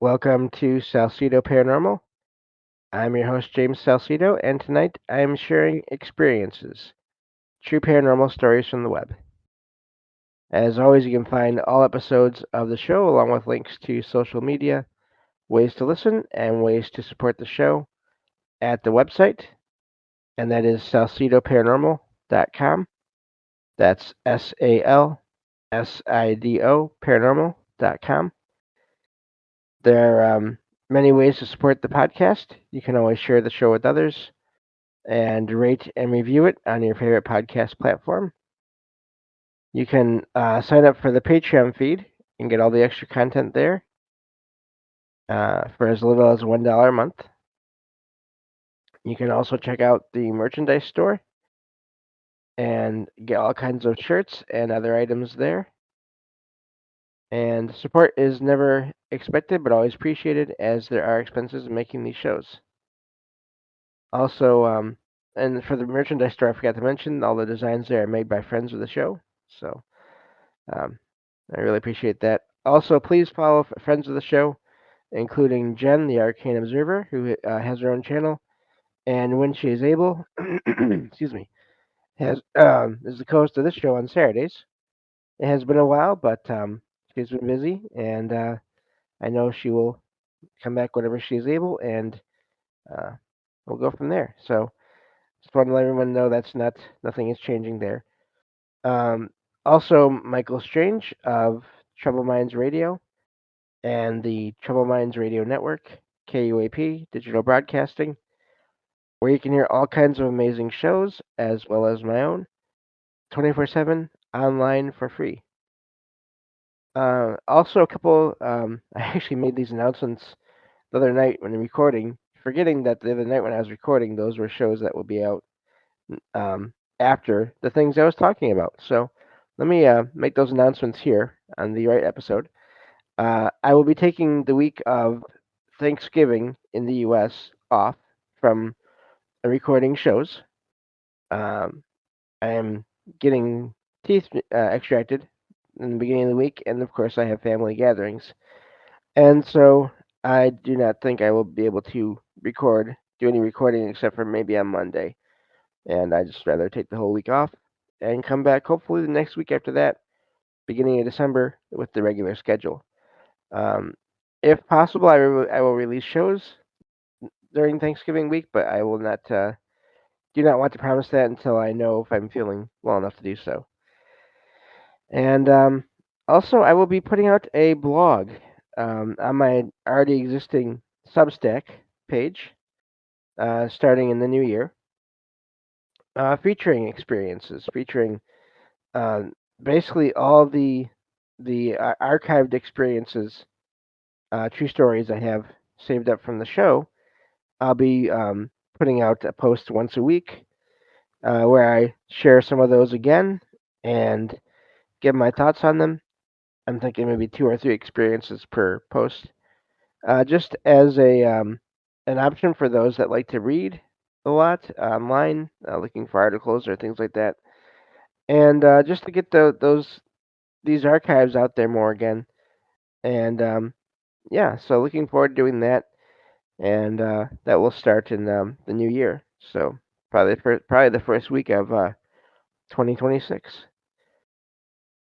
Welcome to Salsido Paranormal. I'm your host, James Salsido, and tonight I am sharing experiences, true paranormal stories from the web. As always, you can find all episodes of the show along with links to social media, ways to listen, and ways to support the show at the website, and that is salsidoparanormal.com. That's SALSIDO paranormal.com. There are many ways to support the podcast. You can always share the show with others and rate and review it on your favorite podcast platform. You can sign up for the Patreon feed and get all the extra content there for as little as $1 a month. You can also check out the merchandise store and get all kinds of shirts and other items there. And support is never expected but always appreciated, as there are expenses in making these shows. Also, and for the merchandise store, I forgot to mention, all the designs there are made by friends of the show. So um, I really appreciate that. Also, please follow friends of the show, including Jen, the Arcane Observer, who has her own channel, and when she is able, excuse me, has is the co-host of this show on Saturdays. It has been a while, but she's been busy, and I know she will come back whenever she is able, and uh, we'll go from there. So just want to let everyone know nothing is changing there. Um, Also, Michael Strange of Trouble Minds Radio and the Trouble Minds Radio Network, KUAP Digital Broadcasting, where you can hear all kinds of amazing shows as well as my own, 24/7 online for free. Also, a couple. I actually made these announcements the other night when recording, forgetting that the other night when I was recording, those were shows that will be out after the things I was talking about. So let me make those announcements here on the right episode. I will be taking the week of Thanksgiving in the U.S. off from recording shows. Um, I am getting teeth extracted in the beginning of the week, and of course, I have family gatherings. And so I do not think I will be able to do any recording except for maybe on Monday. And I just rather take the whole week off and come back hopefully the next week after that, beginning of December, with the regular schedule. Um, if possible, I will release shows during Thanksgiving week, but I will not do not want to promise that until I know if I'm feeling well enough to do so. And also, I will be putting out a blog on my already existing Substack page starting in the new year, featuring experiences, featuring uh, basically all the archived experiences, true stories I have saved up from the show. I'll be putting out a post once a week where I share some of those again and give my thoughts on them. I'm thinking maybe two or three experiences per post, just as a an option for those that like to read a lot online, looking for articles or things like that, and just to get these archives out there more again. And yeah, so looking forward to doing that, and that will start in the new year. So probably the first week of 2026.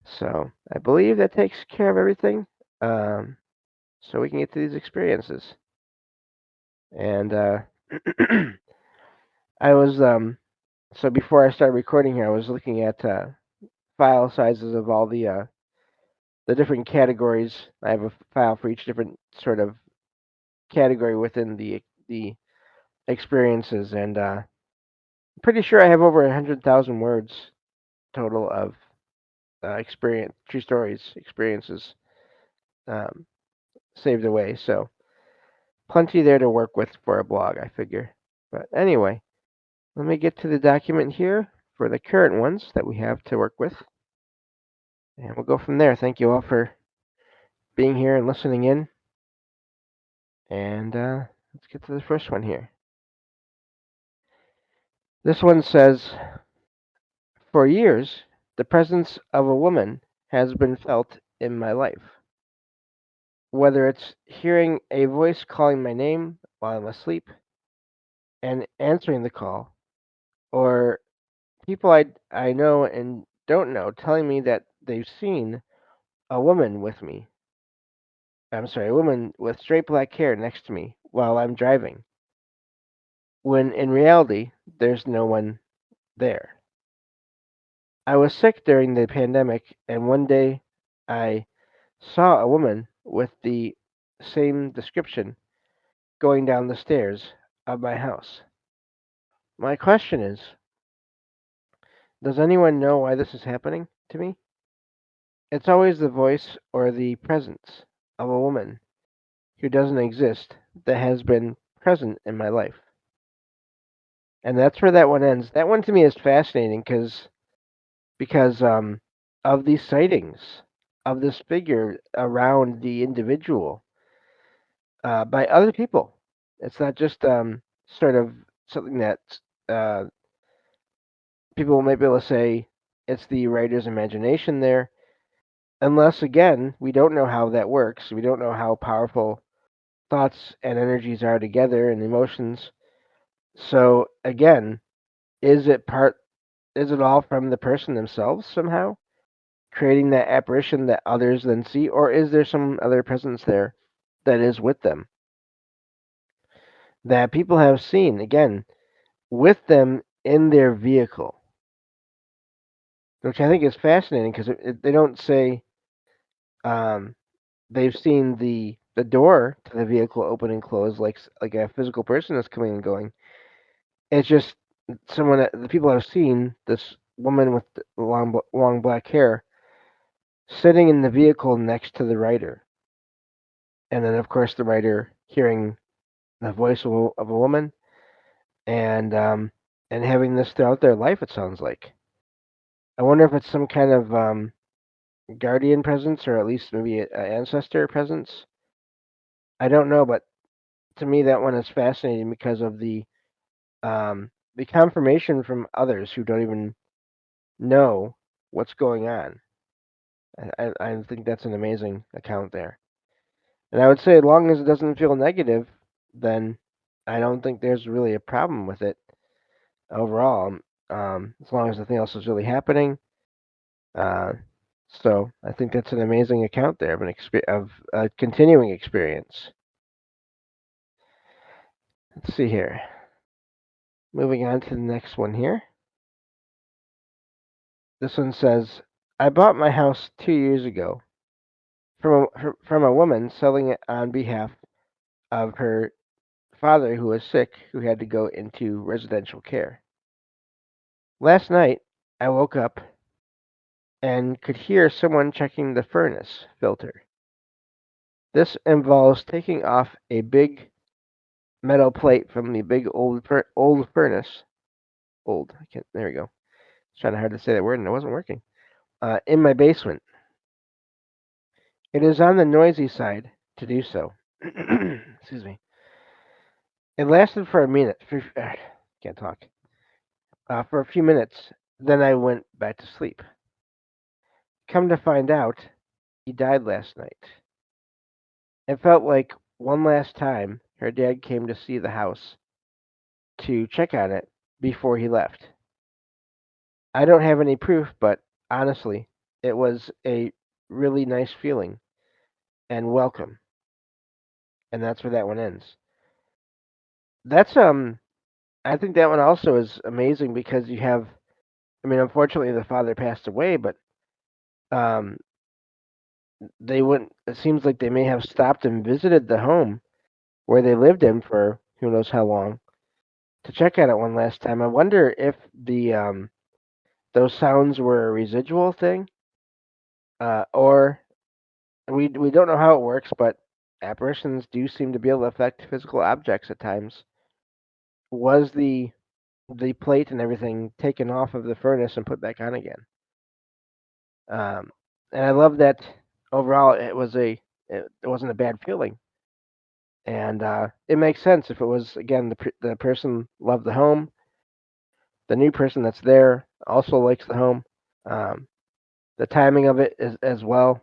So I believe that takes care of everything. Um, so we can get to these experiences. And I was so before I started recording here, I was looking at file sizes of all the different categories. I have a file for each different sort of category within the experiences, and pretty sure I have over 100,000 words total of true stories, experiences um, saved away. So plenty there to work with for a blog, I figure. But anyway, let me get to the document here for the current ones that we have to work with, and we'll go from there. Thank you all for being here and listening in. And let's get to the first one here. This one says, "For years, the presence of a woman has been felt in my life. whether it's hearing a voice calling my name while I'm asleep and answering the call, or people I know and don't know telling me that they've seen a woman with me. I'm sorry, a woman with straight black hair next to me while I'm driving, when in reality, there's no one there. I was sick during the pandemic, and one day I saw a woman with the same description going down the stairs of my house. My question is, does anyone know why this is happening to me? It's always the voice or the presence of a woman who doesn't exist that has been present in my life. And that's where that one ends. That one to me is fascinating because of these sightings of this figure around the individual by other people. It's not just sort of something that uh, people might be able to say it's the writer's imagination there, unless, again, we don't know how that works. We don't know how powerful thoughts and energies are together and emotions. So, again, is it part? Is it all from the person themselves somehow, creating that apparition that others then see, or is there some other presence there that is with them that people have seen again with them in their vehicle, which I think is fascinating because they don't say um, they've seen the door to the vehicle open and close like a physical person is coming and going. It's just someone that the people have seen this woman with the long black hair sitting in the vehicle next to the writer, and then of course the writer hearing the voice of a woman and having this throughout their life. It sounds like. I wonder if it's some kind of guardian presence or at least maybe an ancestor presence. I don't know, but to me that one is fascinating because of the confirmation from others who don't even know what's going on. I think that's an amazing account there. And I would say, as long as it doesn't feel negative, then I don't think there's really a problem with it overall. As long as nothing else is really happening. Uh, so I think that's an amazing account there of of a continuing experience. Let's see here. Moving on to the next one here. This one says, I bought my house 2 years ago from a woman selling it on behalf of her father who was sick, who had to go into residential care. Last night, I woke up and could hear someone checking the furnace filter. This involves taking off a big metal plate from the big old furnace. Old, I can't. There we go. It's trying hard to say that word and it wasn't working. In my basement. It is on the noisy side to do so. Excuse me. It lasted for a minute. Can't talk. For a few minutes. Then I went back to sleep. Come to find out, he died last night. It felt like one last time her dad came to see the house to check on it before he left. I don't have any proof, but honestly, it was a really nice feeling and welcome. And that's where that one ends. That's I think that one also is amazing because you have, I mean, unfortunately the father passed away, but um they wouldn't, it seems like they may have stopped and visited the home where they lived in for who knows how long to check on it one last time. I wonder if the those sounds were a residual thing, or we don't know how it works, but apparitions do seem to be able to affect physical objects at times. Was the plate and everything taken off of the furnace and put back on again? Um, and I love that overall it wasn't a bad feeling, and it makes sense if it was again the person loved the home, the new person that's there also likes the home. Um, the timing of it is as well,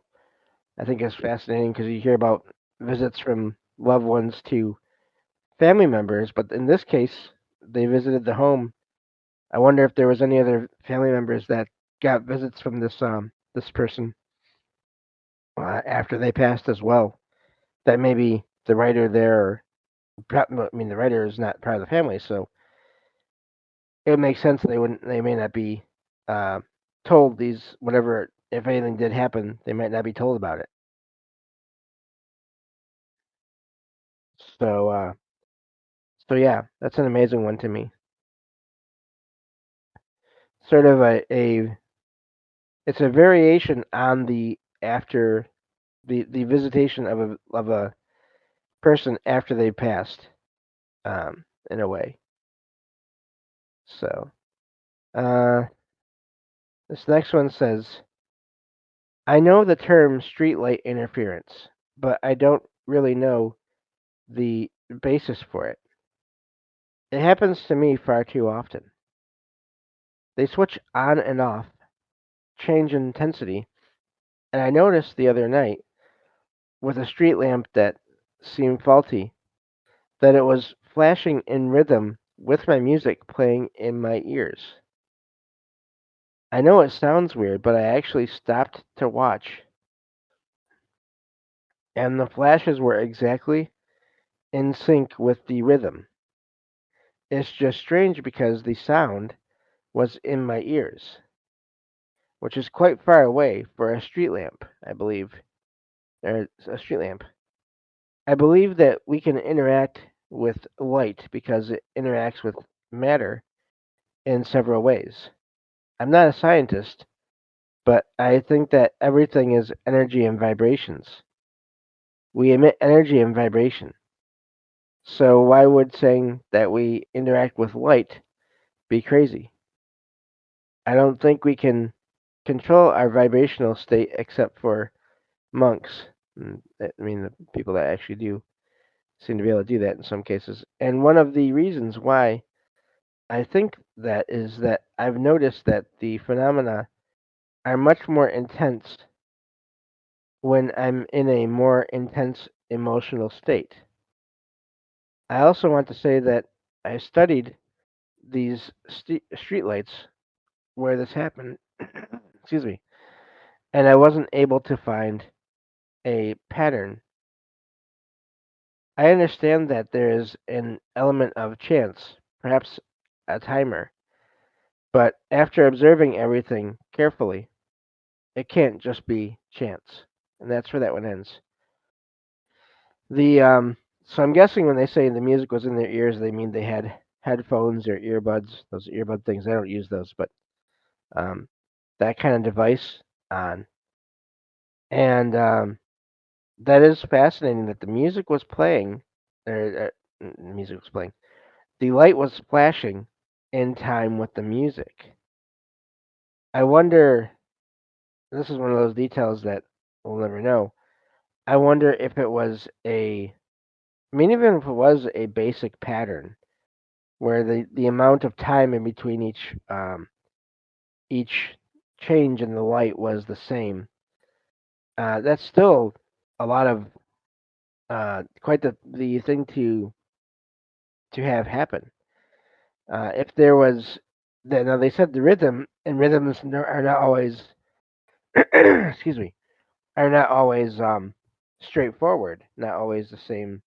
I think, is fascinating because you hear about visits from loved ones to family members, but in this case, they visited the home. I wonder if there was any other family members that got visits from this person after they passed as well. That maybe the writer there, I mean, the writer is not part of the family, so it would make sense they may not be uh, told these whatever if anything did happen, they might not be told about it. So so yeah, that's an amazing one to me. Sort of a it's a variation on the after the visitation of a person after they passed, in a way. So uh, this next one says, I know the term streetlight interference, but I don't really know the basis for it. It happens to me far too often. They switch on and off, change in intensity, and I noticed the other night with a street lamp that seemed faulty that it was flashing in rhythm with my music playing in my ears. I know it sounds weird, but I actually stopped to watch, and the flashes were exactly in sync with the rhythm. It's just strange because the sound was in my ears, which is quite far away for a street lamp, I believe. Or a street lamp. I believe that we can interact with light because it interacts with matter in several ways. I'm not a scientist, but I think that everything is energy and vibrations. We emit energy and vibration. So why would saying that we interact with light be crazy? I don't think we can control our vibrational state except for monks. I mean, the people that actually do seem to be able to do that in some cases. And one of the reasons why I think that is that I've noticed that the phenomena are much more intense when I'm in a more intense emotional state. I also want to say that I studied these streetlights where this happened. Excuse me. And I wasn't able to find a pattern. I understand that there is an element of chance, perhaps a timer, but after observing everything carefully, it can't just be chance. And that's where that one ends. The so I'm guessing when they say the music was in their ears, they mean they had headphones or earbuds. Those earbud things, I don't use those, but um, that kind of device on. And that is fascinating that the music was playing, the music was playing. The light was flashing in time with the music. I wonder. This is one of those details that we'll never know. I wonder if it was a. I mean, even if it was a basic pattern where the amount of time in between each change in the light was the same. That's still a lot of quite the thing to have happen. If there was now they said the rhythm and rhythms are not always excuse me are not always straightforward, not always the same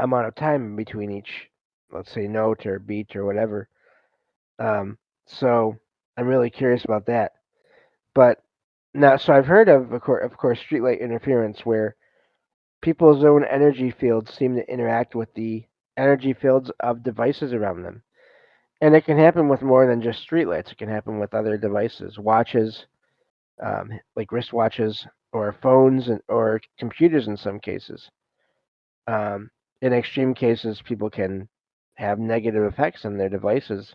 amount of time in between each, let's say, note or beat or whatever. So I'm really curious about that. But now, so I've heard of course, streetlight interference, where people's own energy fields seem to interact with the energy fields of devices around them, and it can happen with more than just streetlights. It can happen with other devices, watches, like wristwatches, or phones, or computers in some cases. In extreme cases, people can have negative effects on their devices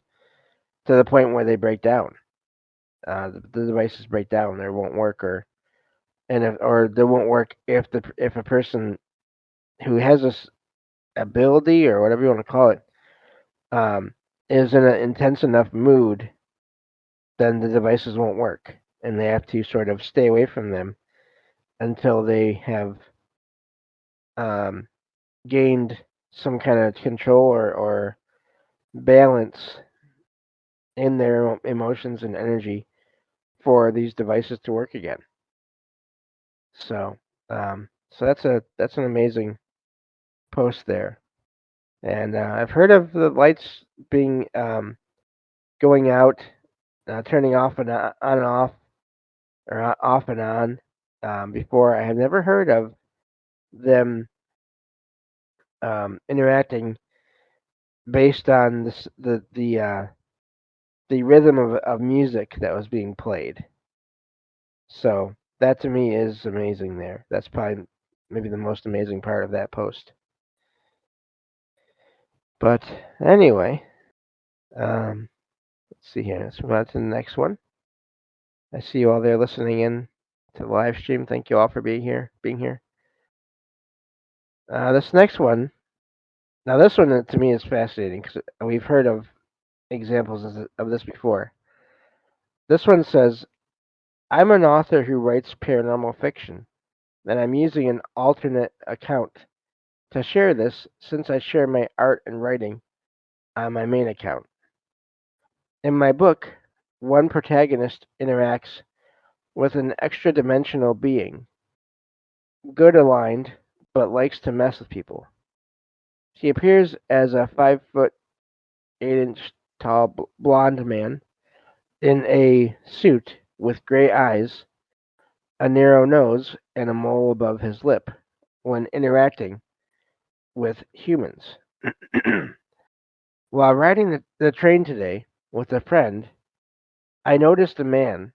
to the point where they break down. The devices break down, or won't work, or they won't work if a person who has this ability or whatever you want to call it is in an intense enough mood, then the devices won't work, and they have to sort of stay away from them until they have um, gained some kind of control or balance in their emotions and energy for these devices to work again. So, so that's an amazing post there. And I've heard of the lights being going out, turning off and on and off, or off and on. Before, I have never heard of them interacting based on the rhythm of music that was being played. So that to me is amazing. There, that's probably maybe the most amazing part of that post. But anyway, let's see here. Let's move on to the next one. I see you all there listening in to the live stream. Thank you all for being here. This next one. Now, this one to me is fascinating because we've heard of examples of this before. This one says, "I'm an author who writes paranormal fiction, and I'm using an alternate account to share this since I share my art and writing on my main account. In my book, one protagonist interacts with an extra dimensional being, good aligned, but likes to mess with people. He appears as a 5 foot 8 inch tall blonde man in a suit with gray eyes, a narrow nose, and a mole above his lip when interacting with humans. While riding the train today with a friend, I noticed a man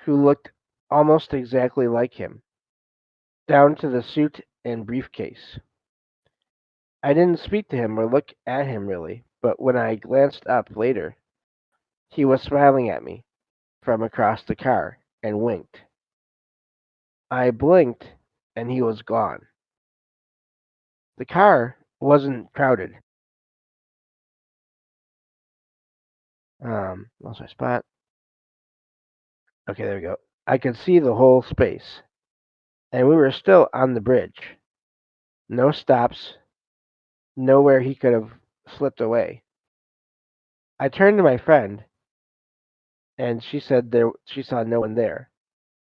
who looked almost exactly like him, down to the suit and briefcase. I didn't speak to him or look at him really, but when I glanced up later, he was smiling at me from across the car and winked. I blinked and he was gone. The car wasn't crowded. Lost my spot. Okay, there we go. I could see the whole space, and we were still on the bridge. No stops, nowhere he could have slipped away. I turned to my friend, and she said she saw no one there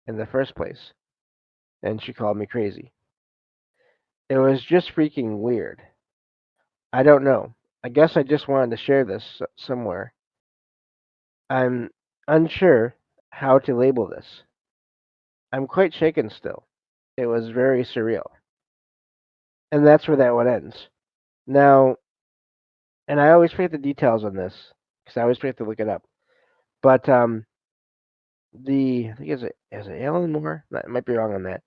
in the first place, and she called me crazy. It was just freaking weird. I don't know. I guess I just wanted to share this somewhere. I'm unsure how to label this. I'm quite shaken still. It was very surreal. And that's where that one ends. Now, and I always forget the details on this because I always forget to look it up. But I think is it Alan Moore? I might be wrong on that.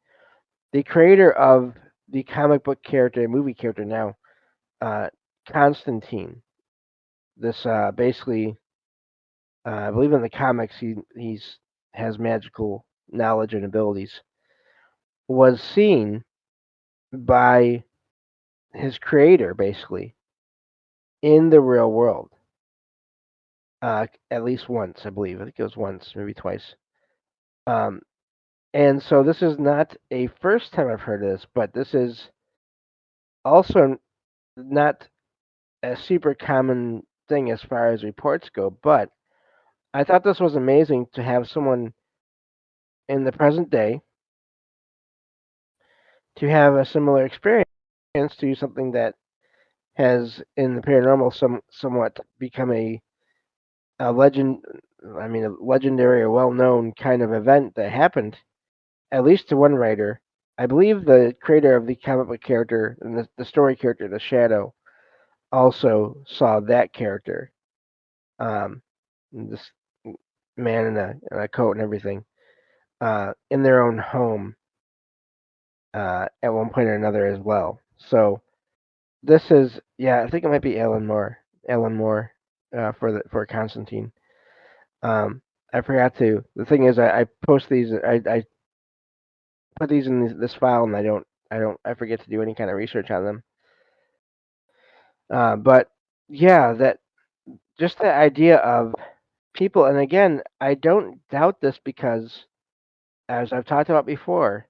The creator of the comic book character, movie character now, uh, Constantine. This basically, I believe in the comics, he's has magical knowledge and abilities. Was seen by his creator basically in the real world. At least once, I believe. I think it was once, maybe twice. Um, and so this is not a first time I've heard of this, but this is also not a super common thing as far as reports go. But I thought this was amazing to have someone in the present day to have a similar experience to something that has in the paranormal somewhat become a legend. I mean, a legendary or well-known kind of event that happened at least to one writer. I believe the creator of the comic book character and the story character, the Shadow, also saw that character. This man in a coat and everything, in their own home at one point or another as well. So this is, yeah, I think it might be Alan Moore. Alan Moore for Constantine. Um, I forgot to. The thing is, I post these. I put these in this file, and I forget to do any kind of research on them. But yeah, that just the idea of people, and again, I don't doubt this because, as I've talked about before,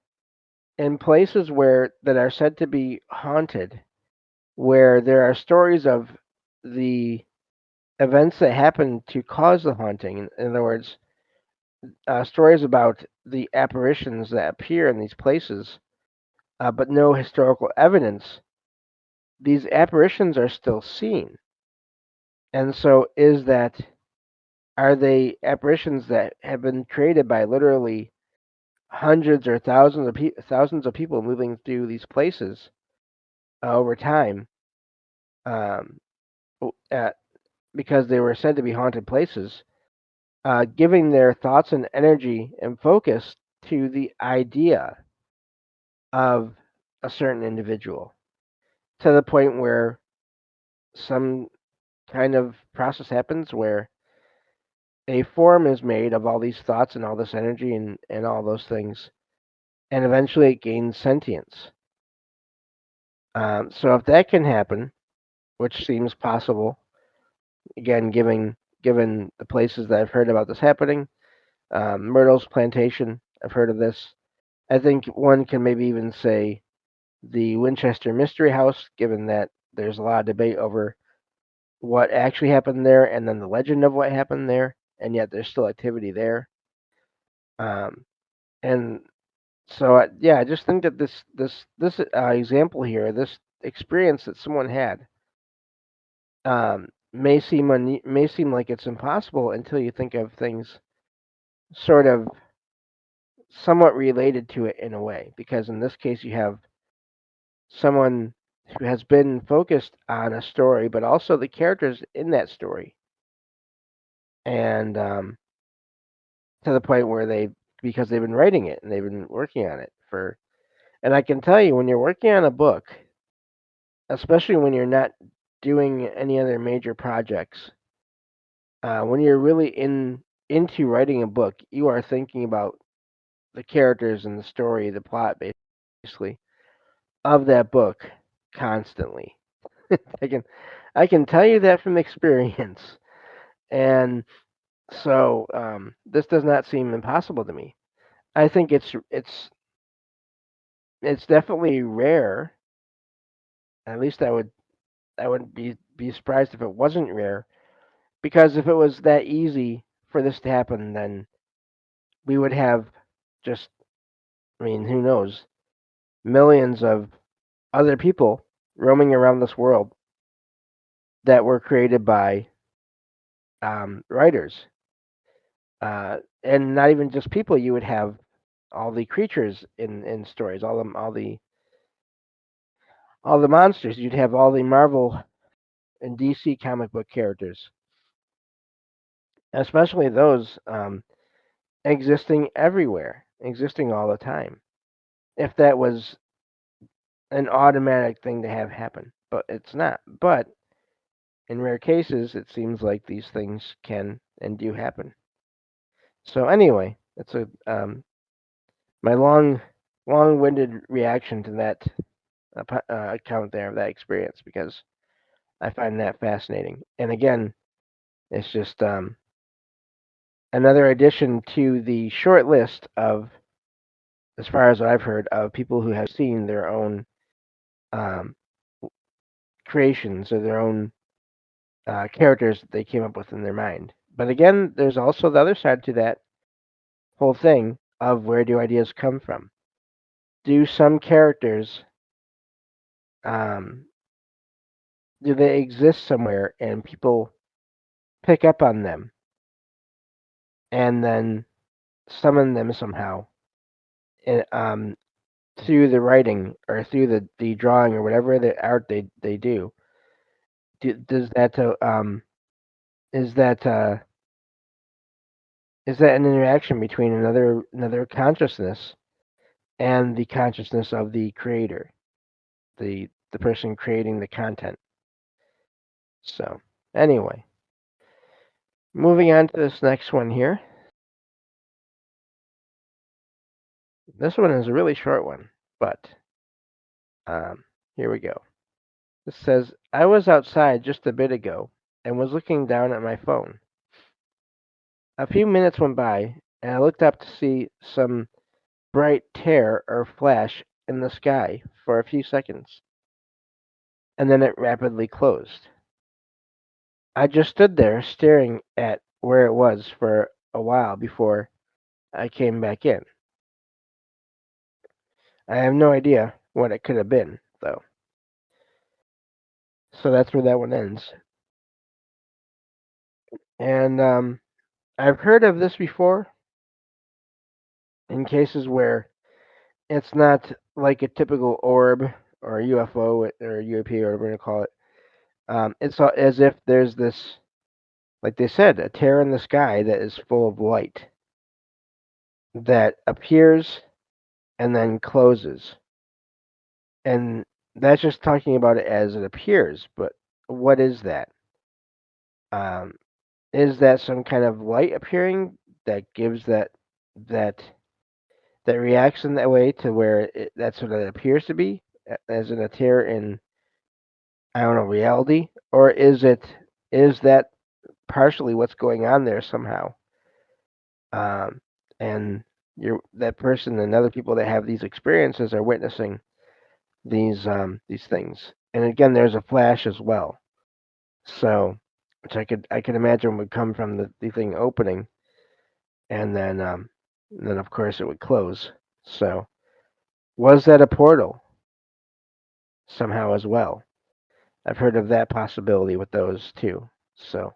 in places where that are said to be haunted, where there are stories of the events that happen to cause the haunting. In other words, stories about the apparitions that appear in these places, but no historical evidence. These apparitions are still seen, and so are they apparitions that have been created by literally hundreds or thousands of people moving through these places over time, um, uh, because they were said to be haunted places, giving their thoughts and energy and focus to the idea of a certain individual, to the point where some kind of process happens where a form is made of all these thoughts and all this energy and all those things, and eventually it gains sentience. So if that can happen, which seems possible, again, given the places that I've heard about this happening, Myrtle's Plantation, I've heard of this. I think one can maybe even say the Winchester Mystery House, given that there's a lot of debate over what actually happened there and then the legend of what happened there, and yet there's still activity there. Um, and so, yeah, I just think that this example here, this experience that someone had, may seem like it's impossible until you think of things sort of somewhat related to it in a way. Because in this case, you have someone who has been focused on a story, but also the characters in that story, and to the point where because they've been writing it and they've been working on it for. And I can tell you, when you're working on a book, especially when you're not doing any other major projects, when you're really into writing a book, you are thinking about the characters and the story, the plot, basically, of that book constantly. I can I can tell you that from experience, and so this does not seem impossible to me. I think it's definitely rare. At least I would be surprised if it wasn't rare, because if it was that easy for this to happen, then we would have just, I mean, who knows, millions of other people roaming around this world that were created by writers, and not even just people. You would have all the creatures in stories, all the monsters. You'd have all the Marvel and DC comic book characters, especially those existing everywhere, existing all the time. If that was an automatic thing to have happen, but it's not. But in rare cases, it seems like these things can and do happen. So anyway, that's a my long-winded reaction to that account there of that experience, because I find that fascinating. And again, it's just another addition to the short list of, as far as I've heard, of people who have seen their own um, creations or their own characters that they came up with in their mind. But again, there's also the other side to that whole thing of, where do ideas come from? Do some characters um, do they exist somewhere and people pick up on them and then summon them somehow, and, through the writing or through the drawing or whatever the art they do? Does that is that is that an interaction between another consciousness and the consciousness of the creator, the person creating the content? So anyway, moving on to this next one here. This one is a really short one, but here we go. It says, I was outside just a bit ago and was looking down at my phone. A few minutes went by, and I looked up to see some bright tear or flash in the sky for a few seconds, and then it rapidly closed. I just stood there staring at where it was for a while before I came back in. I have no idea what it could have been, though. So that's where that one ends. And I've heard of this before in cases where it's not like a typical orb or UFO or UAP or whatever you call it. It's as if there's this, like they said, a tear in the sky that is full of light that appears and then closes. And that's just talking about it as it appears, but what is that? Um, is that some kind of light appearing that gives that that reacts in that way to where that's what it appears to be, as in a tear in, I don't know, reality, or is that partially what's going on there somehow? Um, and that person and other people that have these experiences are witnessing these things. And again, there's a flash as well. So, which I could imagine would come from the thing opening, and then of course it would close. So, was that a portal somehow as well? I've heard of that possibility with those too. So,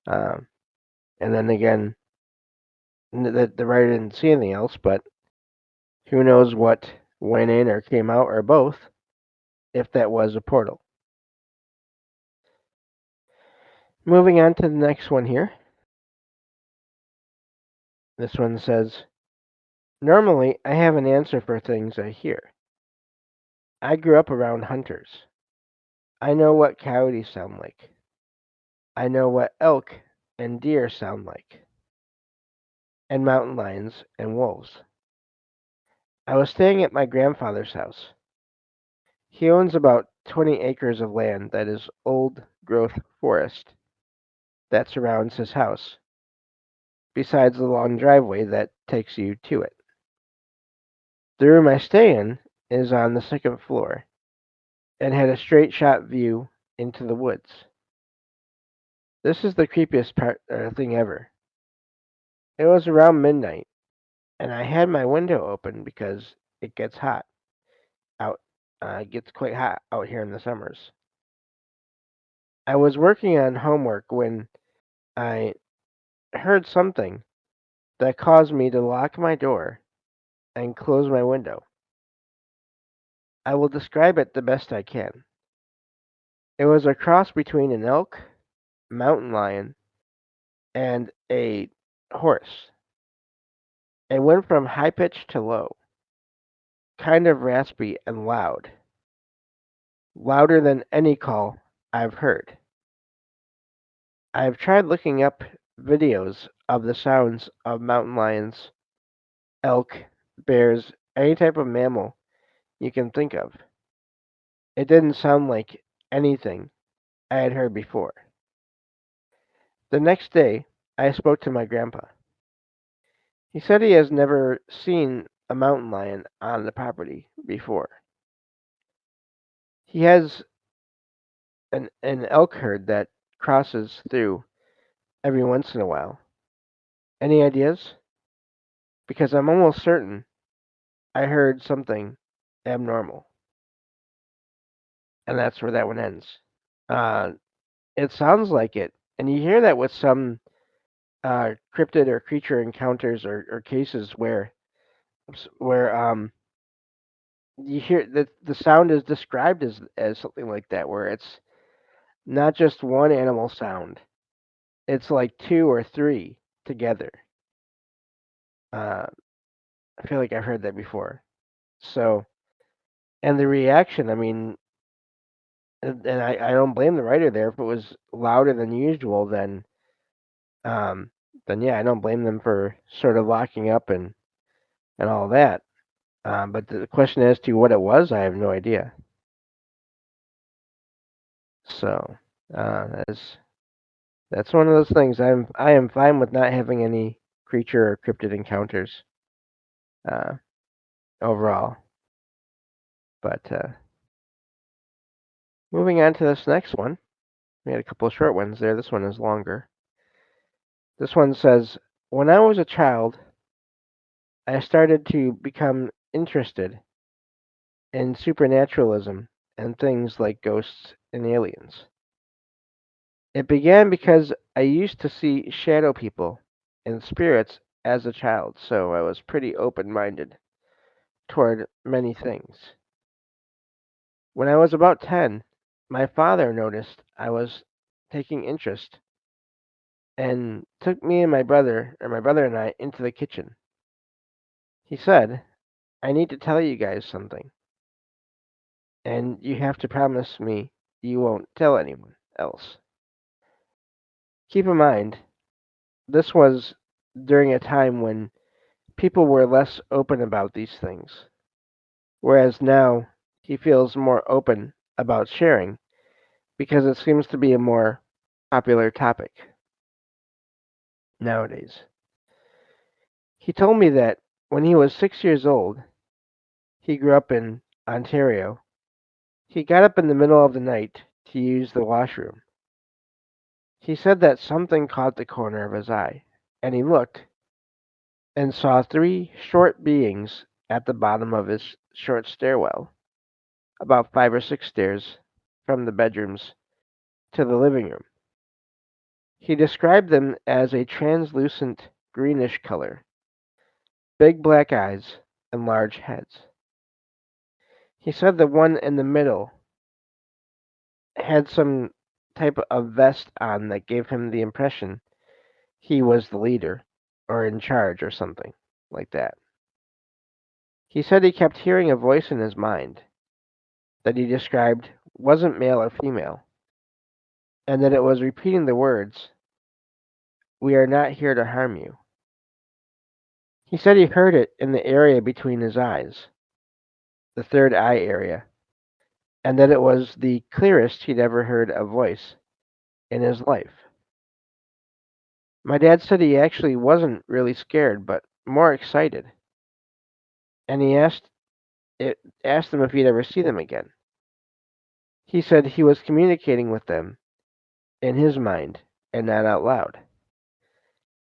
um, and then again, the writer didn't see anything else, but who knows what went in or came out or both if that was a portal. Moving on to the next one here. This one says, normally I have an answer for things I hear. I grew up around hunters. I know what coyotes sound like. I know what elk and deer sound like, and mountain lions and wolves. I was staying at my grandfather's house. He owns about 20 acres of land that is old growth forest that surrounds his house, besides the long driveway that takes you to it. The room I stay in is on the second floor and had a straight shot view into the woods. This is the creepiest thing ever. It was around midnight, and I had my window open because it gets hot out. It gets quite hot out here in the summers. I was working on homework when I heard something that caused me to lock my door and close my window. I will describe it the best I can. It was a cross between an elk, mountain lion, and a horse. It went from high pitched to low, kind of raspy and loud, louder than any call I've heard. I've tried looking up videos of the sounds of mountain lions, elk, bears, any type of mammal you can think of. It didn't sound like anything I had heard before. The next day, I spoke to my grandpa. He said he has never seen a mountain lion on the property before. He has an elk herd that crosses through every once in a while. Any ideas? Because I'm almost certain I heard something abnormal. And that's where that one ends. Uh, it sounds like it. And you hear that with some cryptid or creature encounters or cases where you hear that the sound is described as something like that, where it's not just one animal sound. It's like two or three together. Uh, I feel like I've heard that before. So, and the reaction, I mean, and I don't blame the writer there. If it was louder than usual, um, then yeah, I don't blame them for sort of locking up and all that. But the question as to what it was, I have no idea. So that's one of those things. I am fine with not having any creature or cryptid encounters. overall. But moving on to this next one, we had a couple of short ones there. This one is longer. This one says, when I was a child, I started to become interested in supernaturalism and things like ghosts and aliens. It began because I used to see shadow people and spirits as a child, so I was pretty open minded toward many things. When I was about 10, my father noticed I was taking interest and took me and my brother and I, into the kitchen. He said, I need to tell you guys something, and you have to promise me you won't tell anyone else. Keep in mind, this was during a time when people were less open about these things, whereas now he feels more open about sharing because it seems to be a more popular topic nowadays. He told me that when he was 6 years old, he grew up in Ontario. He got up in the middle of the night to use the washroom. He said that something caught the corner of his eye, and he looked and saw three short beings at the bottom of his short stairwell, about 5 or 6 stairs from the bedrooms to the living room. He described them as a translucent greenish color, big black eyes, and large heads. He said the one in the middle had some type of vest on that gave him the impression he was the leader or in charge or something like that. He said he kept hearing a voice in his mind that he described wasn't male or female, and that it was repeating the words, we are not here to harm you. He said he heard it in the area between his eyes, the third eye area, and that it was the clearest he'd ever heard a voice in his life. My dad said he actually wasn't really scared, but more excited, and it asked him if he'd ever see them again. He said he was communicating with them in his mind and not out loud.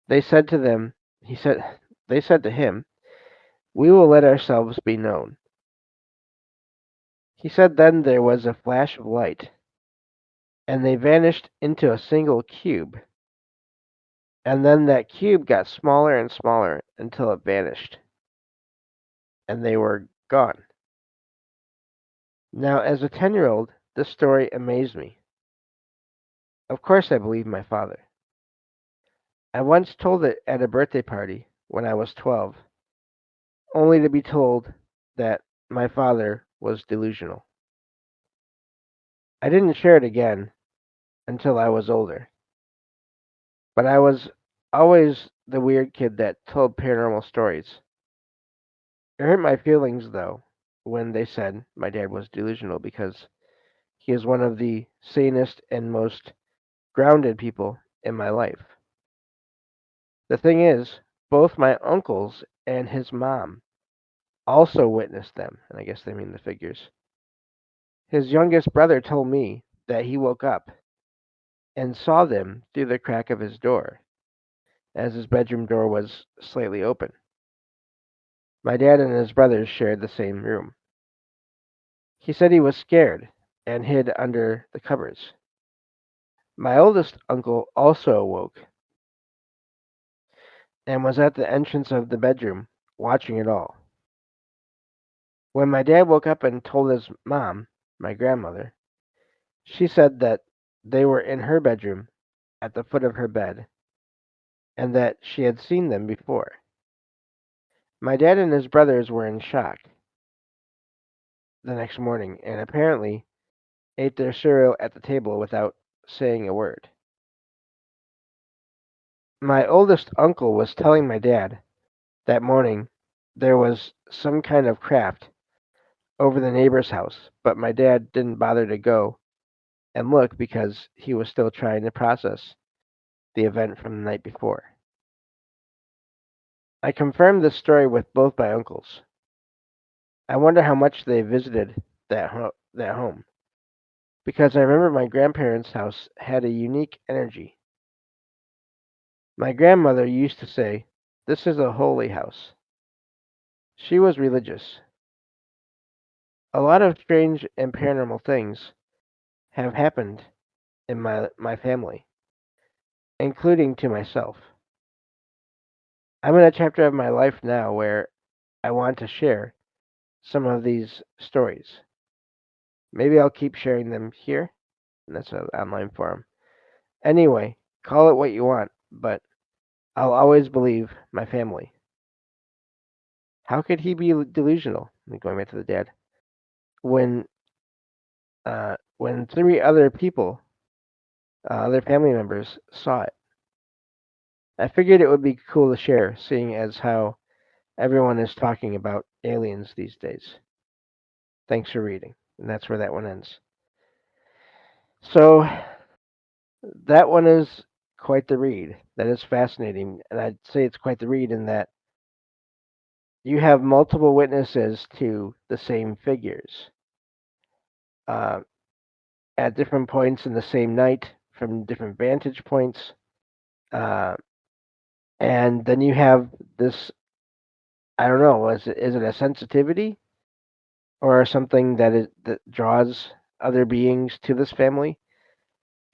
They said to them, he said, they said to him, we will let ourselves be known. He said then there was a flash of light, and they vanished into a single cube, and then that cube got smaller and smaller until it vanished, and they were gone. Now, as a 10-year-old, this story amazed me. Of course, I believed my father. I once told it at a birthday party when I was 12, only to be told that my father was delusional. I didn't share it again until I was older, but I was always the weird kid that told paranormal stories. It hurt my feelings, though, when they said my dad was delusional because he is one of the sanest and most grounded people in my life. The thing is, both my uncles and his mom also witnessed them, and I guess they mean the figures. His youngest brother told me that he woke up and saw them through the crack of his door, as his bedroom door was slightly open. My dad and his brothers shared the same room. He said he was scared and hid under the cupboards. My oldest uncle also awoke and was at the entrance of the bedroom watching it all. When my dad woke up and told his mom, my grandmother, she said that they were in her bedroom at the foot of her bed and that she had seen them before. My dad and his brothers were in shock the next morning and apparently ate their cereal at the table without saying a word. My oldest uncle was telling my dad that morning there was some kind of craft over the neighbor's house, but my dad didn't bother to go and look because he was still trying to process the event from the night before. I confirmed this story with both my uncles. I wonder how much they visited that home, because I remember my grandparents' house had a unique energy. My grandmother used to say, "This is a holy house." She was religious. A lot of strange and paranormal things have happened in my family, including to myself. I'm in a chapter of my life now where I want to share some of these stories. Maybe I'll keep sharing them here. And that's an online forum. Anyway, call it what you want, but I'll always believe my family. How could he be delusional? Going back to the dad. When when three other people, other family members, saw it, I figured it would be cool to share, seeing as how everyone is talking about aliens these days. Thanks for reading. And that's where that one ends. So that one is quite the read. That is fascinating. And I'd say it's quite the read in that you have multiple witnesses to the same figures uh, at different points in the same night from different vantage points. Uh, and then you have this, I don't know, is it a sensitivity or something that draws other beings to this family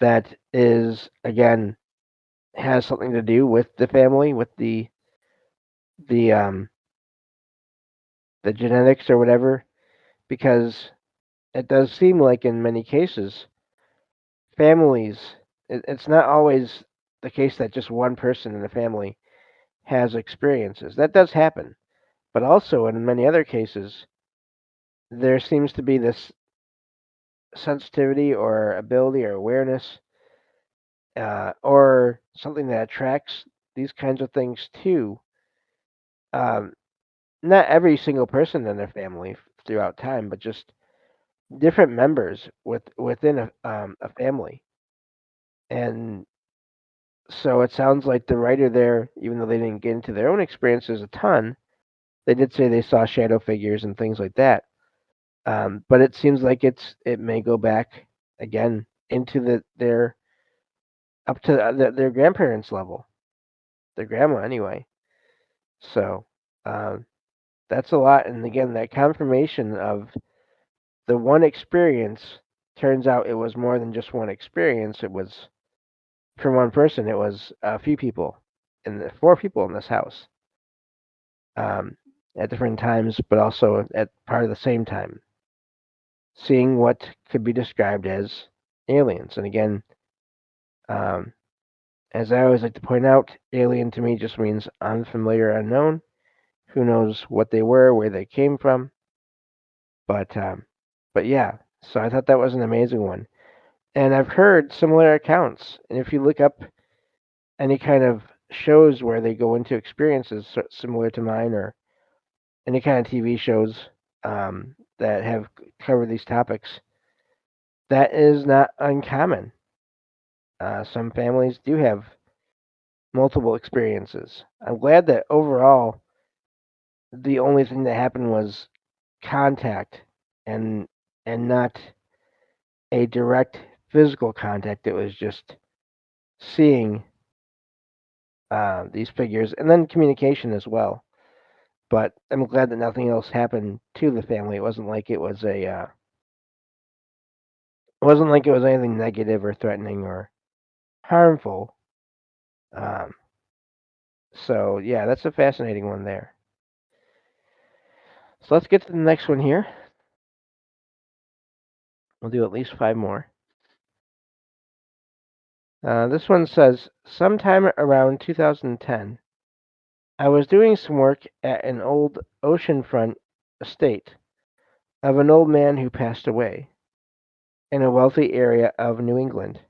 that is, again, has something to do with the family, with the um the genetics or whatever, because it does seem like in many cases families it's not always the case that just one person in the family has experiences. That does happen, but also in many other cases there seems to be this sensitivity or ability or awareness or something that attracts these kinds of things to um, not every single person in their family throughout time, but just different members within a family. And so it sounds like the writer there, even though they didn't get into their own experiences a ton, they did say they saw shadow figures and things like that. But it seems like it may go back again into their up to their grandparents' level, their grandma anyway. So um, that's a lot. And again, that confirmation of the one experience turns out it was more than just one experience. It was for one person. It was a few people, four people in this house um, at different times, but also at part of the same time, seeing what could be described as aliens. And again, um, as I always like to point out, alien to me just means unfamiliar, unknown. Who knows what they were, where they came from? But yeah. So I thought that was an amazing one, and I've heard similar accounts. And if you look up any kind of shows where they go into experiences similar to mine, or any kind of TV shows that have covered these topics, that is not uncommon. Some families do have multiple experiences. I'm glad that overall the only thing that happened was contact and not a direct physical contact. It was just seeing these figures and then communication as well. But I'm glad that nothing else happened to the family. It wasn't like it was it wasn't like it was anything negative or threatening or harmful. Um, so yeah, that's a fascinating one there. So let's get to the next one here. We'll do at least five more. This one says, sometime around 2010, I was doing some work at an old oceanfront estate of an old man who passed away in a wealthy area of New England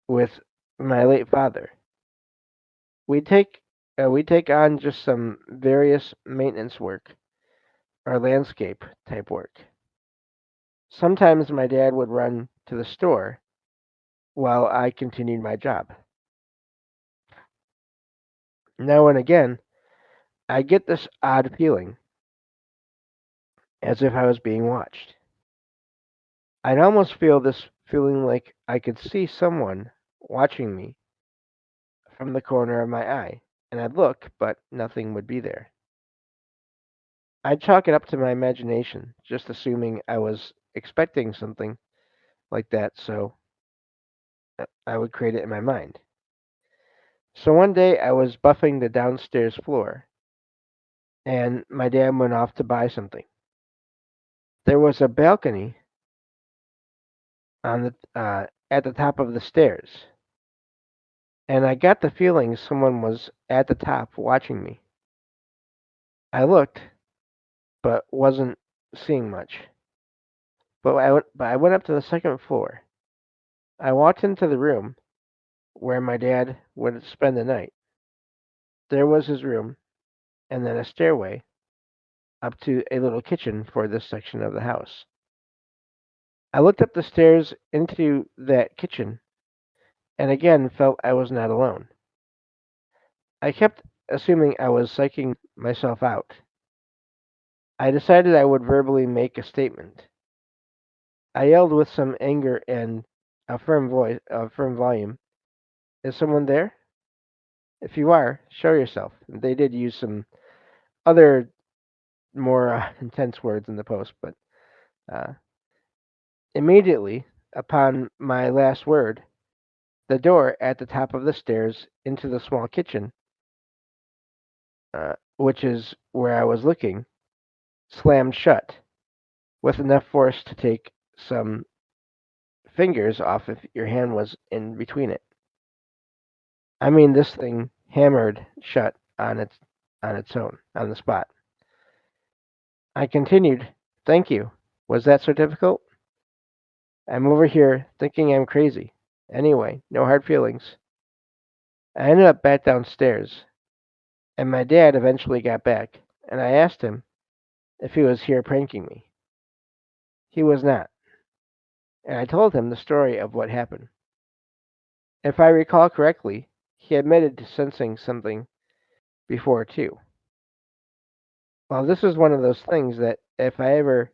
with my late father. We take on just some various maintenance work or landscape type work. Sometimes my dad would run to the store while I continued my job. Now and again, I get this odd feeling as if I was being watched. I'd almost feel this feeling like I could see someone watching me from the corner of my eye, and I'd look, but nothing would be there. I'd chalk it up to my imagination, just assuming I was expecting something like that, so I would create it in my mind. So one day I was buffing the downstairs floor, and my dad went off to buy something. There was a balcony on the at the top of the stairs, and I got the feeling someone was at the top watching me. I looked, but wasn't seeing much. But I went up to the second floor. I walked into the room where my dad would spend the night. There was his room, and then a stairway up to a little kitchen for this section of the house. I looked up the stairs into that kitchen, and again felt I was not alone. I kept assuming I was psyching myself out. I decided I would verbally make a statement. I yelled with some anger and a firm volume. Is someone there? If you are, show yourself. They did use some other more intense words in the post, but uh, immediately upon my last word, the door at the top of the stairs into the small kitchen, which is where I was looking, slammed shut with enough force to take some fingers off if your hand was in between it. I mean, this thing hammered shut on its own on the spot. I continued, "Thank you. Was that so difficult? I'm over here thinking I'm crazy. Anyway, no hard feelings." I ended up back downstairs, and my dad eventually got back, and I asked him if he was here pranking me. He was not, and I told him the story of what happened. If I recall correctly, he admitted to sensing something before too. Well, this is one of those things that if I ever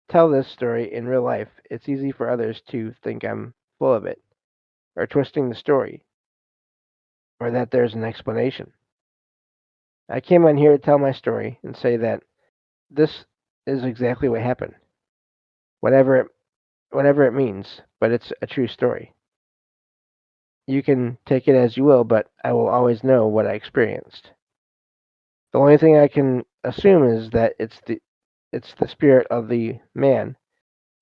tell this story in real life, it's easy for others to think I'm full of it, or twisting the story, or that there's an explanation. I came on here to tell my story and say that this is exactly what happened, whatever it, whatever it means, but it's a true story. You can take it as you will, but I will always know what I experienced. The only thing I can assume is that it's the spirit of the man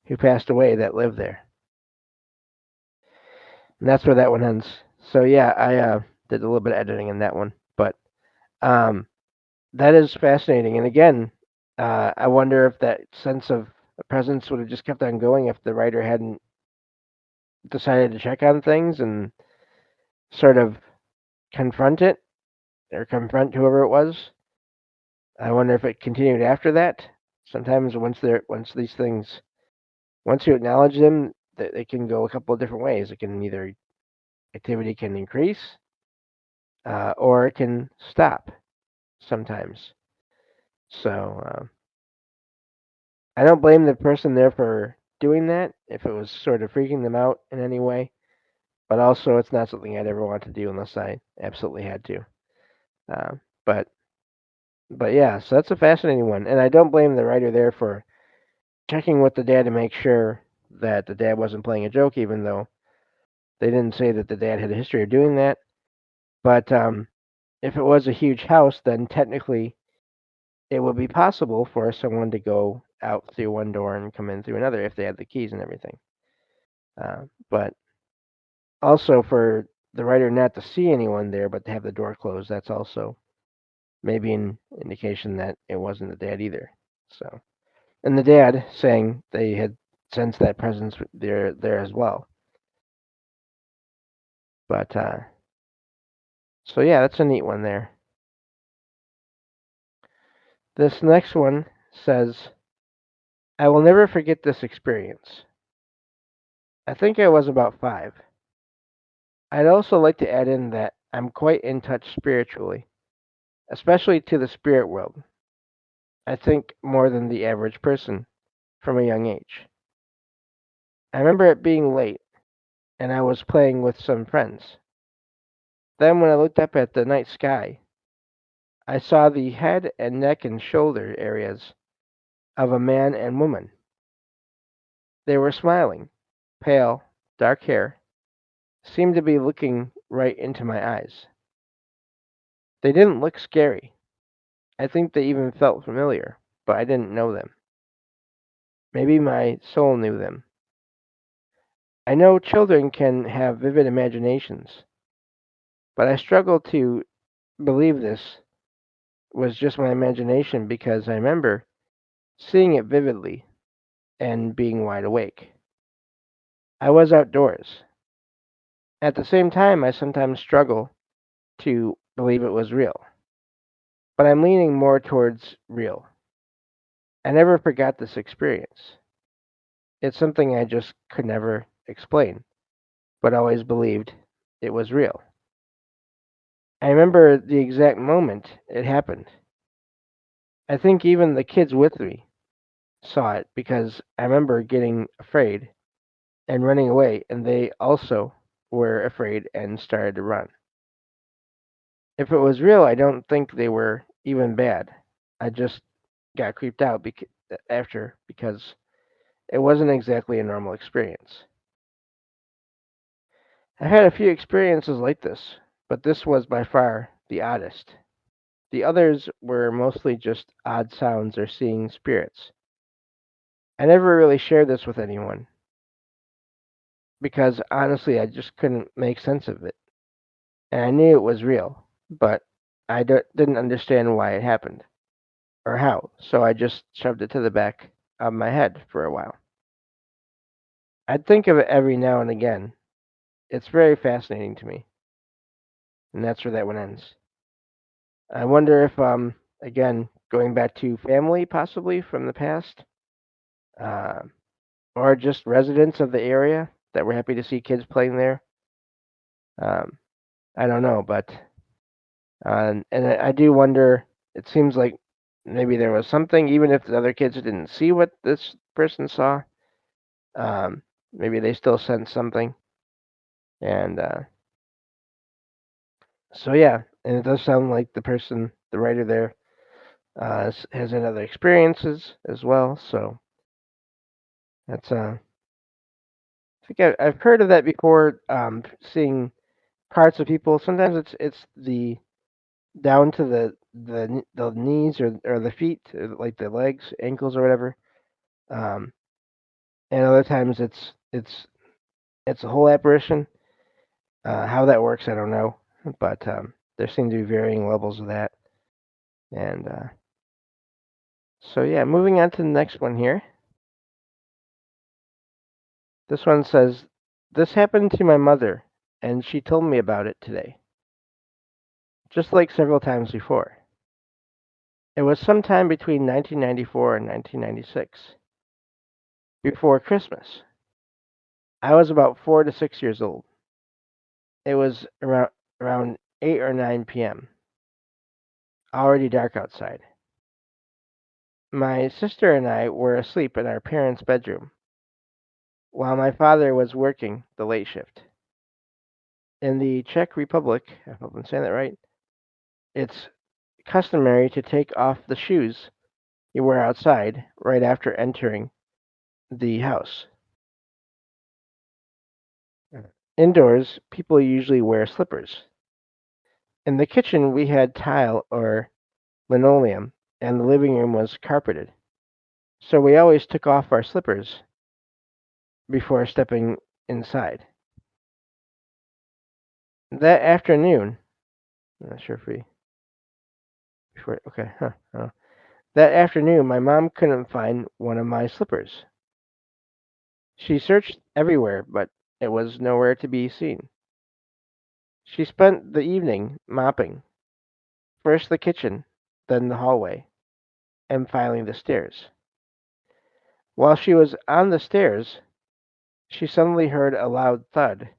who passed away that lived there. And that's where that one ends. So yeah, I did a little bit of editing in that one, but um, that is fascinating. And again, I wonder if that sense of presence would have just kept on going if the writer hadn't decided to check on things and sort of confront it or confront whoever it was. I wonder if it continued after that. Sometimes once these things once you acknowledge them, they can go a couple of different ways. It can either activity can increase or it can stop sometimes. So I don't blame the person there for doing that if it was sort of freaking them out in any way. But also, it's not something I'd ever want to do unless I absolutely had to. Uh, but but yeah, so that's a fascinating one, and I don't blame the writer there for checking with the dad to make sure that the dad wasn't playing a joke, even though they didn't say that the dad had a history of doing that. But if it was a huge house, then technically it would be possible for someone to go out through one door and come in through another if they had the keys and everything. But also for the writer not to see anyone there, but to have the door closed, that's also maybe an indication that it wasn't the dad either. So, and the dad saying they had sensed that presence there as well. But so yeah, that's a neat one there. This next one says, "I will never forget this experience. I think I was about 5. I'd also like to add in that I'm quite in touch spiritually, especially to the spirit world. I think more than the average person from a young age. I remember it being late, and I was playing with some friends. Then, when I looked up at the night sky, I saw the head and neck and shoulder areas of a man and woman. They were smiling, pale, dark hair, seemed to be looking right into my eyes. They didn't look scary. I think they even felt familiar, but I didn't know them. Maybe my soul knew them. I know children can have vivid imaginations, but I struggle to believe this was just my imagination because I remember seeing it vividly and being wide awake. I was outdoors. At the same time, I sometimes struggle to believe it was real, but I'm leaning more towards real. I never forgot this experience. It's something I just could never explain, but always believed it was real. I remember the exact moment it happened. I think even the kids with me saw it because I remember getting afraid and running away, and they also were afraid and started to run. If it was real, I don't think they were even bad. I just got creeped out after because it wasn't exactly a normal experience. I've had a few experiences like this, but this was by far the oddest. The others were mostly just odd sounds or seeing spirits. I never really shared this with anyone because honestly I just couldn't make sense of it. And I knew it was real, but didn't understand why it happened or how, so I just shoved it to the back of my head for a while. I'd think of it every now and again. It's very fascinating to me, and that's where that one ends. I wonder if, again, going back to family possibly from the past, uh, or just residents of the area that were happy to see kids playing there. Um, I don't know, but and I do wonder. It seems like maybe there was something, even if the other kids didn't see what this person saw. Um, Maybe they still sensed something, and so yeah. And it does sound like the writer there, has had other experiences as well. So that's I think I've heard of that before. Seeing parts of people. Sometimes it's the down to the knees or the feet, like the legs, ankles, or whatever. Um, and other times it's a whole apparition. How that works, I don't know, but there seem to be varying levels of that. And so yeah, moving on to the next one here. This one says, "This happened to my mother, and she told me about it today, just like several times before. It was sometime between 1994 and 1996, before Christmas. I was about 4 to 6 years old. It was around 8 or 9 p.m. Already dark outside. My sister and I were asleep in our parents' bedroom, while my father was working the late shift. In the Czech Republic, I hope I'm saying that right, it's customary to take off the shoes you wear outside right after entering the house. Indoors, people usually wear slippers. In the kitchen, we had tile or linoleum, and the living room was carpeted. So we always took off our slippers before stepping inside. That afternoon, I'm not sure if we before okay, huh? That afternoon, my mom couldn't find one of my slippers. She searched everywhere, but it was nowhere to be seen. She spent the evening mopping, first the kitchen, then the hallway, and finally the stairs. While she was on the stairs, she suddenly heard a loud thud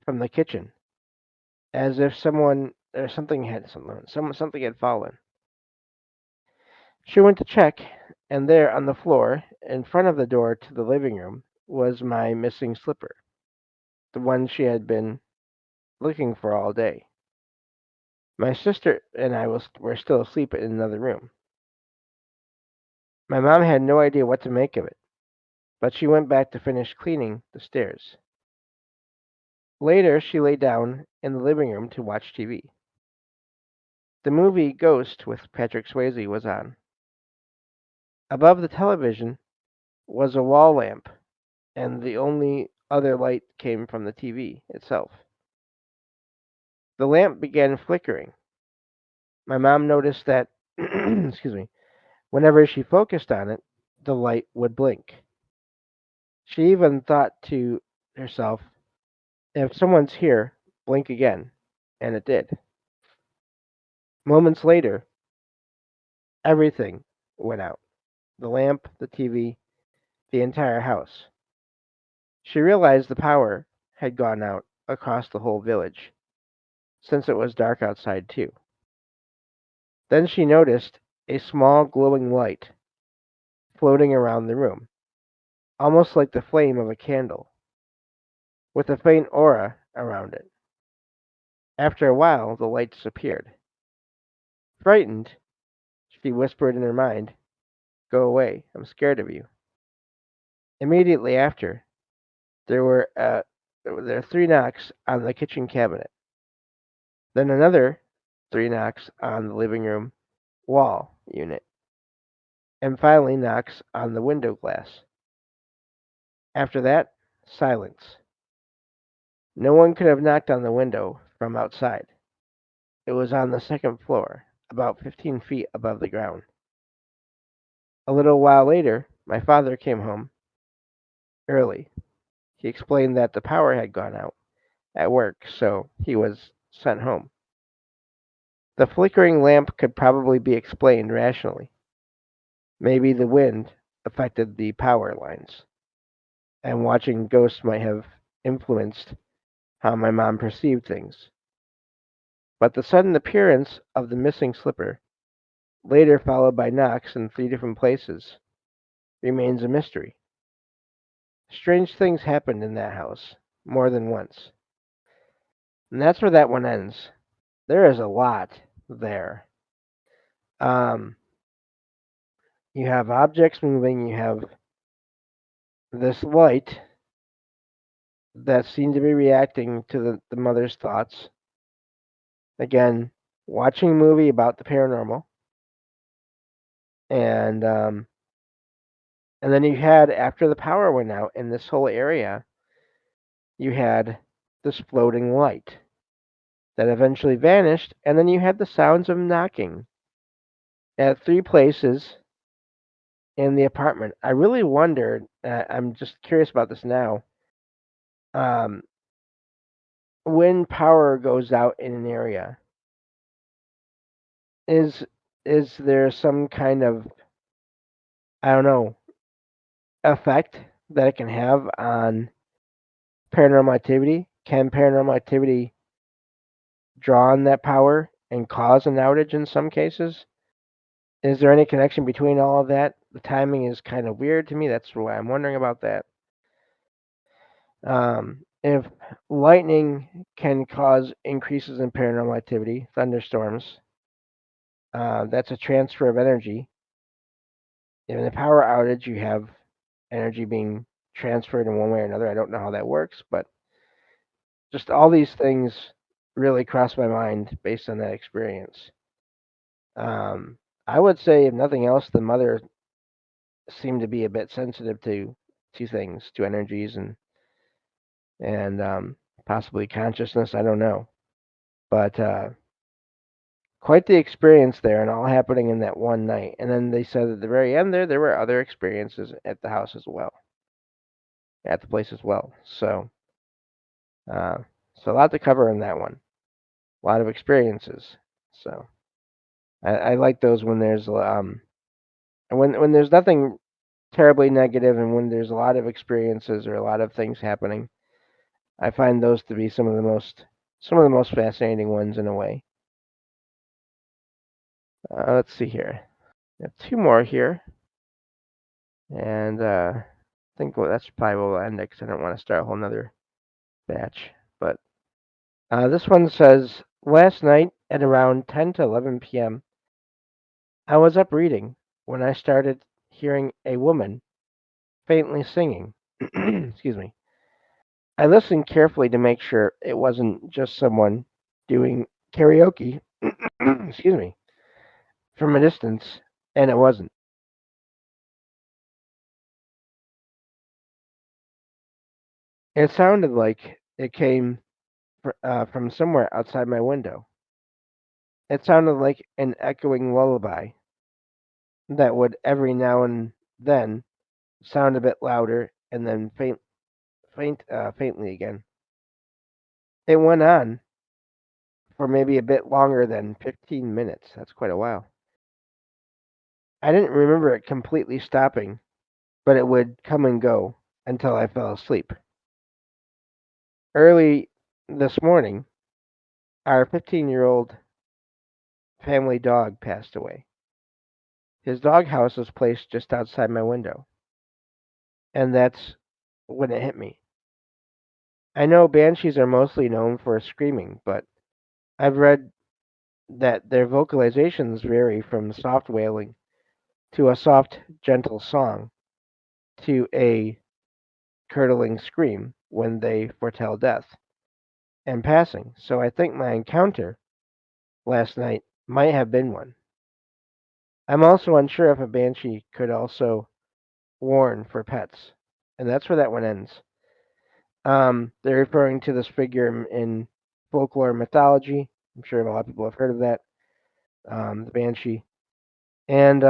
from the kitchen, as if someone or something had fallen. She went to check, and there on the floor, in front of the door to the living room, was my missing slipper, the one she had been looking for all day. My sister and I were still asleep in another room. My mom had no idea what to make of it, but she went back to finish cleaning the stairs. Later, she lay down in the living room to watch TV. The movie Ghost with Patrick Swayze was on. Above the television was a wall lamp, and the only other light came from the TV itself. The lamp began flickering. My mom noticed that, excuse me, whenever she focused on it, the light would blink. She even thought to herself, if someone's here, blink again. And it did. Moments later, everything went out: the lamp, the TV, the entire house. She realized the power had gone out across the whole village, since it was dark outside too. Then she noticed a small glowing light floating around the room, almost like the flame of a candle, with a faint aura around it. After a while, the light disappeared. Frightened, she whispered in her mind, "Go away, I'm scared of you." Immediately after, there were uh, there were three knocks on the kitchen cabinet, then another three knocks on the living room wall unit, and finally knocks on the window glass. After that, silence. No one could have knocked on the window from outside. It was on the second floor, about 15 feet above the ground. A little while later, my father came home early. He explained that the power had gone out at work, so he was sent home. The flickering lamp could probably be explained rationally. Maybe the wind affected the power lines, and watching ghosts might have influenced how my mom perceived things. But the sudden appearance of the missing slipper, later followed by knocks in three different places, remains a mystery. Strange things happened in that house more than once. And that's where that one ends. There is a lot there. Um, you have objects moving, you have this light that seemed to be reacting to the mother's thoughts. Again, watching a movie about the paranormal, and um, and then you had, after the power went out in this whole area, you had this floating light that eventually vanished, and then you had the sounds of knocking at three places in the apartment. I really wondered. I'm just curious about this now. Um, when power goes out in an area, is is there some kind of, I don't know, effect that it can have on paranormal activity? Can paranormal activity draw on that power and cause an outage in some cases? Is there any connection between all of that? The timing is kind of weird to me. That's why I'm wondering about that. If lightning can cause increases in paranormal activity, thunderstorms, that's a transfer of energy. In a power outage, you have energy being transferred in one way or another. I don't know how that works, but just all these things really crossed my mind based on that experience. Um, I would say, if nothing else, the mother seemed to be a bit sensitive to things, to energies, and possibly consciousness. I don't know, but quite the experience there, and all happening in that one night. And then they said at the very end there were other experiences at the house as well, at the place as well. Uh, so a lot to cover in that one. A lot of experiences. So I like those when there's when there's nothing terribly negative, and when there's a lot of experiences or a lot of things happening. I find those to be some of the most fascinating ones in a way. Let's see here. I have two more here, and I think that's probably where we'll end it because I don't want to start a whole nother batch. But this one says, last night at around 10 to 11 p.m., I was up reading when I started hearing a woman faintly singing. Excuse me. I listened carefully to make sure it wasn't just someone doing karaoke. Excuse me. From a distance, and it wasn't. It sounded like it came from somewhere outside my window. It sounded like an echoing lullaby that would every now and then sound a bit louder and then faintly again. It went on for maybe a bit longer than 15 minutes. That's quite a while. I didn't remember it completely stopping, but it would come and go until I fell asleep. Early this morning, our 15-year-old family dog passed away. His doghouse was placed just outside my window, and that's when it hit me. I know banshees are mostly known for screaming, but I've read that their vocalizations vary from soft wailing to a soft, gentle song to a curdling scream when they foretell death and passing. So I think my encounter last night might have been one. I'm also unsure if a banshee could also warn for pets, and that's where that one ends. They're referring to this figure in folklore mythology. I'm sure a lot of people have heard of that, the banshee. And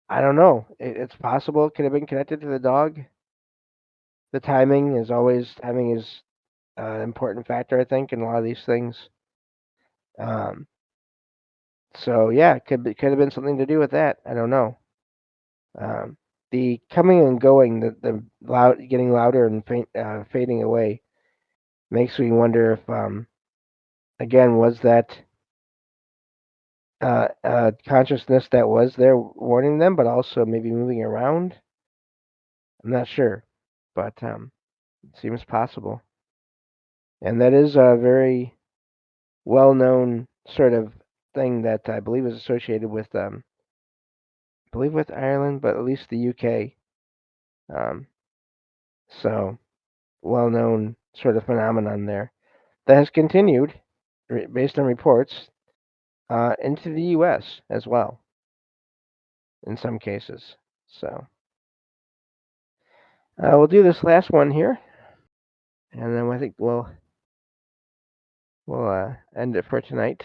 I don't know. It's possible it could have been connected to the dog. The timing is an important factor, I think, in a lot of these things. Um, so yeah, could have been something to do with that. I don't know. Um, the coming and going, the loud getting louder and fading away, makes me wonder if again was that consciousness that was there warning them, but also maybe moving around. I'm not sure, but it seems possible. And that is a very well-known sort of thing that I believe is associated with, I believe with Ireland, but at least the UK. Um, so well-known sort of phenomenon there that has continued, based on reports, into the U.S. as well in some cases. So we'll do this last one here, and then I think we'll end it for tonight.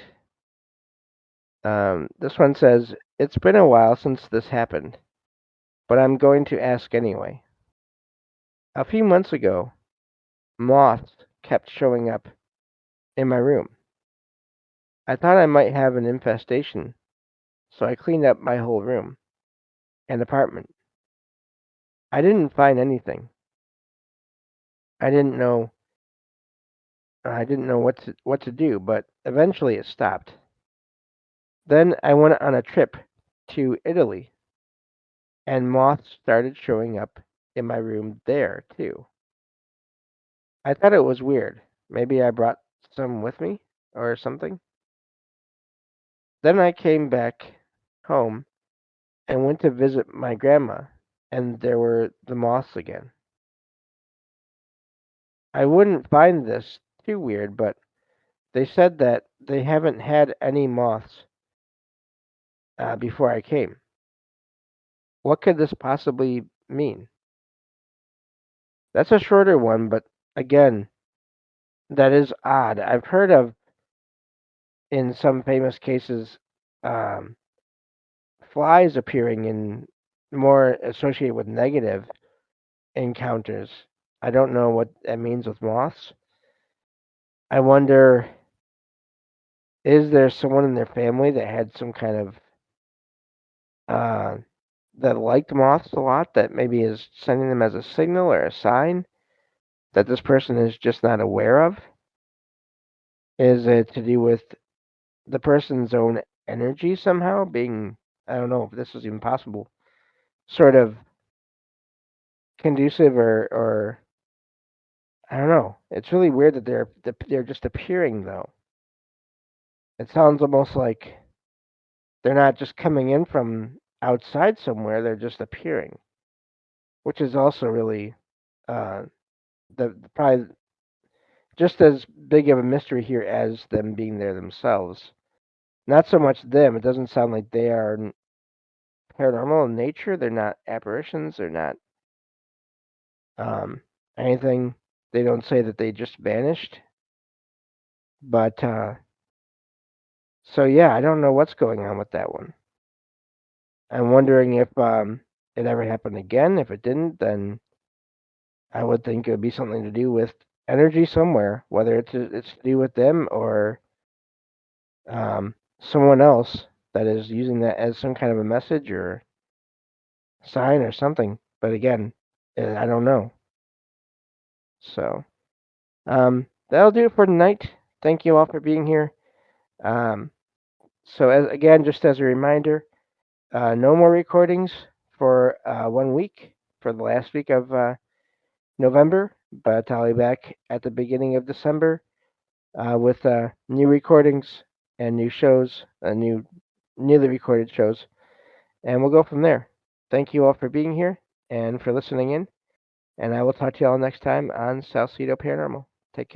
This one says, it's been a while since this happened, but I'm going to ask anyway. A few months ago, moths kept showing up in my room. I thought I might have an infestation, so I cleaned up my whole room and apartment. I didn't find anything. I didn't know what to do, but eventually it stopped. Then I went on a trip to Italy, and moths started showing up in my room there too. I thought it was weird. Maybe I brought some with me or something. Then I came back home and went to visit my grandma, and there were the moths again. I wouldn't find this too weird, but they said that they haven't had any moths before I came. What could this possibly mean? That's a shorter one, but again, that is odd. I've heard of, in some famous cases, um, flies appearing in more associated with negative encounters. I don't know what that means with moths. I wonder, is there someone in their family that had some kind of uh, that liked moths a lot that maybe is sending them as a signal or a sign that this person is just not aware of? Is it to do with the person's own energy somehow being I don't know if this is even possible, sort of conducive or I don't know. It's really weird that they're just appearing though. It sounds almost like they're not just coming in from outside somewhere; they're just appearing, which is also really uh, the probably just as big of a mystery here as them being there themselves. Not so much them. It doesn't sound like they are paranormal in nature. They're not apparitions. They're not um, anything. They don't say that they just vanished. But so yeah, I don't know what's going on with that one. I'm wondering if it ever happened again. If it didn't, then I would think it would be something to do with energy somewhere, whether it's to do with them or someone else that is using that as some kind of a message or sign or something. But again, I don't know. So that'll do it for tonight. Thank you all for being here. Um, so as again, just as a reminder, no more recordings for 1 week for the last week of November, but I'll be back at the beginning of December with new recordings and new shows, newly recorded shows, and we'll go from there. Thank you all for being here and for listening in, and I will talk to you all next time on Salsido Paranormal.